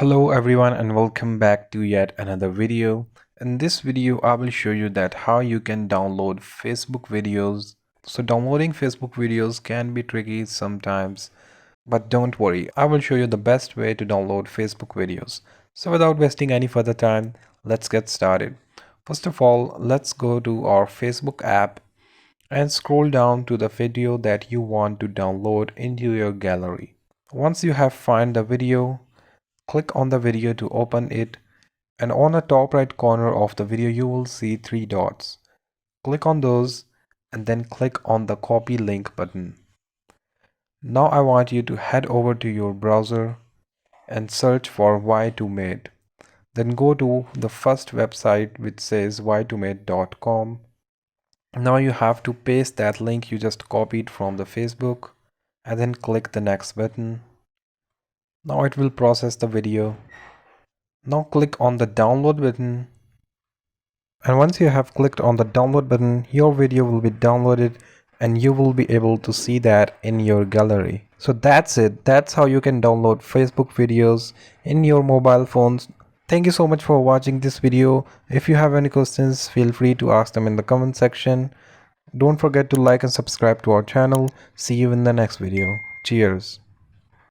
Hello everyone and welcome back to yet another video. In this video I will show you that how you can download Facebook videos. So downloading Facebook videos can be tricky sometimes, but don't worry, I will show you the best way to download Facebook videos. So without wasting any further time, let's get started. First of all, let's go to our Facebook app and scroll down to the video that you want to download into your gallery. Once you have found the video, click on the video to open it, and on the top right corner of the video you will see three dots. Click on those and then click on the copy link button. Now I want you to head over to your browser and search for Y2Mate. Then go to the first website which says y2mate.com. Now you have to paste that link you just copied from the Facebook and then click the next button. Now it will process the video. Now click on the download button, and once you have clicked on the download button, your video will be downloaded and you will be able to see that in your gallery. So that's it. That's how you can download Facebook videos in your mobile phones. Thank you so much for watching this video. If you have any questions, feel free to ask them in the comment section. Don't forget to like and subscribe to our channel. See you in the next video. Cheers.